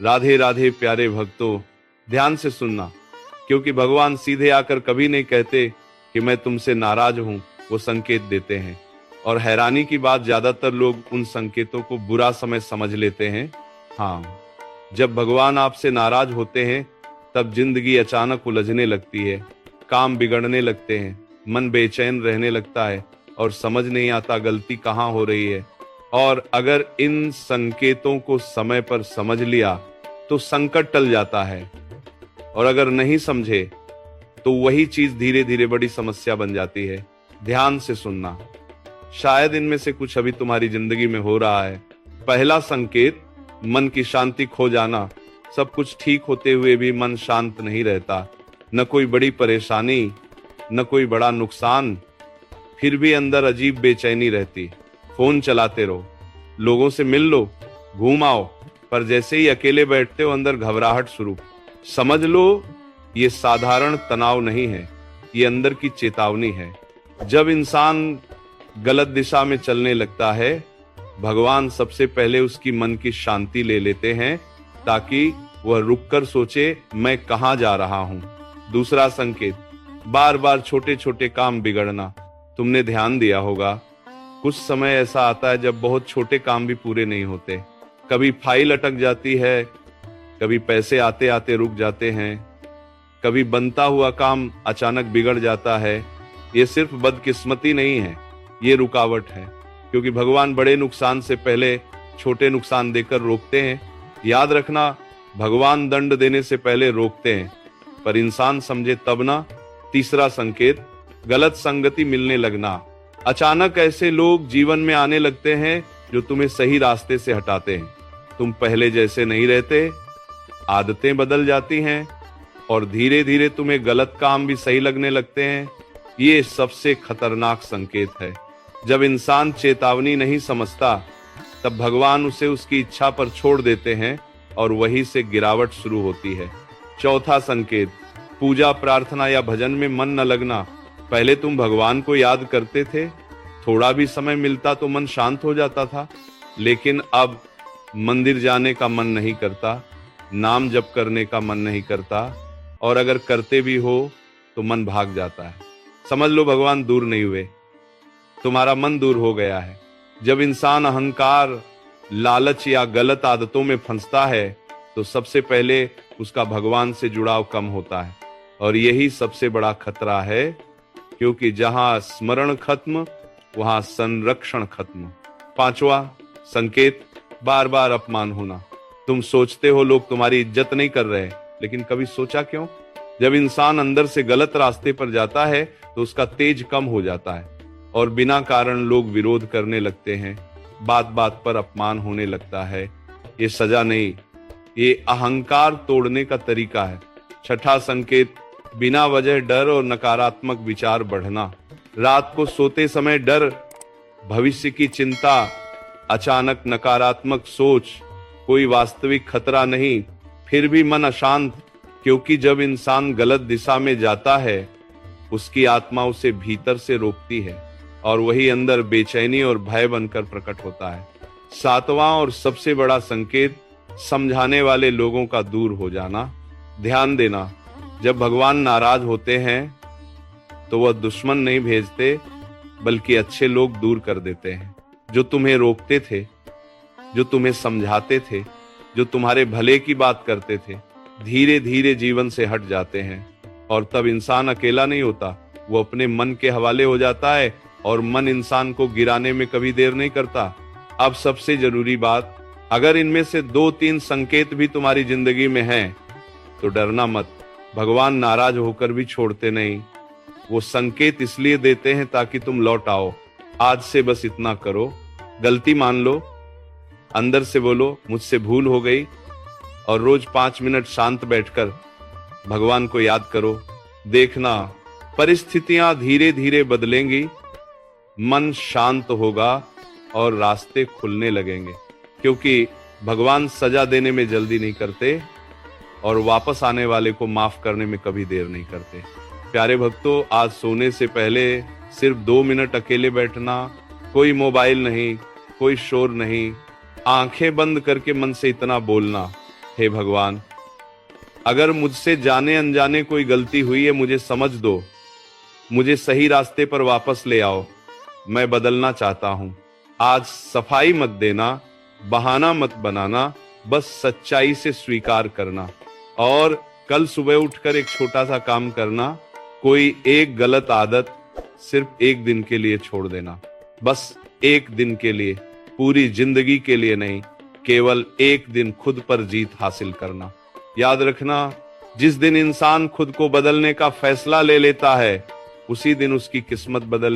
राधे राधे प्यारे भक्तों, ध्यान से सुनना, क्योंकि भगवान सीधे आकर कभी नहीं कहते कि मैं तुमसे नाराज हूं, वो संकेत देते हैं। और हैरानी की बात, ज्यादातर लोग उन संकेतों को बुरा समय समझ लेते हैं। हाँ, जब भगवान आपसे नाराज होते हैं तब जिंदगी अचानक उलझने लगती है, काम बिगड़ने लगते हैं, मन बेचैन रहने लगता है और समझ नहीं आता गलती कहाँ हो रही है। और अगर इन संकेतों को समय पर समझ लिया तो संकट टल जाता है, और अगर नहीं समझे तो वही चीज धीरे धीरे बड़ी समस्या बन जाती है। ध्यान से सुनना, शायद इनमें से कुछ अभी तुम्हारी जिंदगी में हो रहा है। पहला संकेत, मन की शांति खो जाना। सब कुछ ठीक होते हुए भी मन शांत नहीं रहता, न कोई बड़ी परेशानी, न कोई बड़ा नुकसान, फिर भी अंदर अजीब बेचैनी रहती। फोन चलाते रहो, लोगों से मिल लो, घूम आओ, पर जैसे ही अकेले बैठते हो अंदर घबराहट शुरू। समझ लो, ये साधारण तनाव नहीं है, ये अंदर की चेतावनी है। जब इंसान गलत दिशा में चलने लगता है, भगवान सबसे पहले उसकी मन की शांति ले लेते हैं, ताकि वह रुककर सोचे मैं कहां जा रहा हूं। दूसरा संकेत, बार बार छोटे छोटे काम बिगड़ना। तुमने ध्यान दिया होगा, कुछ समय ऐसा आता है जब बहुत छोटे काम भी पूरे नहीं होते। कभी फाइल अटक जाती है, कभी पैसे आते आते रुक जाते हैं, कभी बनता हुआ काम अचानक बिगड़ जाता है। ये सिर्फ बदकिस्मती नहीं है, ये रुकावट है, क्योंकि भगवान बड़े नुकसान से पहले छोटे नुकसान देकर रोकते हैं। याद रखना, भगवान दंड देने से पहले रोकते हैं, पर इंसान समझे तब ना। तीसरा संकेत, गलत संगति मिलने लगना। अचानक ऐसे लोग जीवन में आने लगते हैं जो तुम्हें सही रास्ते से हटाते हैं। तुम पहले जैसे नहीं रहते, आदतें बदल जाती हैं और धीरे धीरे तुम्हें गलत काम भी सही लगने लगते हैं। ये सबसे खतरनाक संकेत है। जब इंसान चेतावनी नहीं समझता, तब भगवान उसे उसकी इच्छा पर छोड़ देते हैं और वहीं से गिरावट शुरू होती है। चौथा संकेत, पूजा प्रार्थना या भजन में मन न लगना। पहले तुम भगवान को याद करते थे, थोड़ा भी समय मिलता तो मन शांत हो जाता था, लेकिन अब मंदिर जाने का मन नहीं करता, नाम जप करने का मन नहीं करता, और अगर करते भी हो तो मन भाग जाता है। समझ लो, भगवान दूर नहीं हुए, तुम्हारा मन दूर हो गया है। जब इंसान अहंकार, लालच या गलत आदतों में फंसता है तो सबसे पहले उसका भगवान से जुड़ाव कम होता है, और यही सबसे बड़ा खतरा है, क्योंकि जहां स्मरण खत्म वहां संरक्षण खत्म। पांचवा संकेत, बार बार अपमान होना। तुम सोचते हो लोग तुम्हारी इज्जत नहीं कर रहे, लेकिन कभी सोचा क्यों? जब इंसान अंदर से गलत रास्ते पर जाता है तो उसका तेज कम हो जाता है और बिना कारण लोग विरोध करने लगते हैं, बात बात पर अपमान होने लगता है। ये सजा नहीं, ये अहंकार तोड़ने का तरीका है। छठा संकेत, बिना वजह डर और नकारात्मक विचार बढ़ना। रात को सोते समय डर, भविष्य की चिंता, अचानक नकारात्मक सोच, कोई वास्तविक खतरा नहीं, फिर भी मन अशांत, क्योंकि जब इंसान गलत दिशा में जाता है उसकी आत्मा उसे भीतर से रोकती है और वही अंदर बेचैनी और भय बनकर प्रकट होता है। सातवां और सबसे बड़ा संकेत, समझाने वाले लोगों का दूर हो जाना। ध्यान देना, जब भगवान नाराज होते हैं तो वह दुश्मन नहीं भेजते, बल्कि अच्छे लोग दूर कर देते हैं। जो तुम्हें रोकते थे, जो तुम्हें समझाते थे, जो तुम्हारे भले की बात करते थे, धीरे धीरे जीवन से हट जाते हैं। और तब इंसान अकेला नहीं होता, वो अपने मन के हवाले हो जाता है, और मन इंसान को गिराने में कभी देर नहीं करता। अब सबसे जरूरी बात, अगर इनमें से 2-3 संकेत भी तुम्हारी जिंदगी में हैं, तो डरना मत। भगवान नाराज होकर भी छोड़ते नहीं, वो संकेत इसलिए देते हैं ताकि तुम लौट आओ। आज से बस इतना करो, गलती मान लो, अंदर से बोलो मुझसे भूल हो गई, और रोज 5 मिनट शांत बैठकर भगवान को याद करो। देखना, परिस्थितियां धीरे धीरे बदलेंगी, मन शांत होगा और रास्ते खुलने लगेंगे, क्योंकि भगवान सजा देने में जल्दी नहीं करते और वापस आने वाले को माफ करने में कभी देर नहीं करते। प्यारे भक्तों, आज सोने से पहले सिर्फ 2 मिनट अकेले बैठना, कोई मोबाइल नहीं, कोई शोर नहीं, आंखें बंद करके मन से इतना बोलना, हे भगवान, अगर मुझसे जाने अनजाने कोई गलती हुई है मुझे समझ दो, मुझे सही रास्ते पर वापस ले आओ, मैं बदलना चाहता हूं। आज सफाई मत देना, बहाना मत बनाना, बस सच्चाई से स्वीकार करना। और कल सुबह उठकर एक छोटा सा काम करना, कोई एक गलत आदत सिर्फ एक दिन के लिए छोड़ देना, बस एक दिन के लिए, पूरी जिंदगी के लिए नहीं, केवल एक दिन खुद पर जीत हासिल करना। याद रखना, जिस दिन इंसान खुद को बदलने का फैसला ले लेता है उसी दिन उसकी किस्मत बदलनी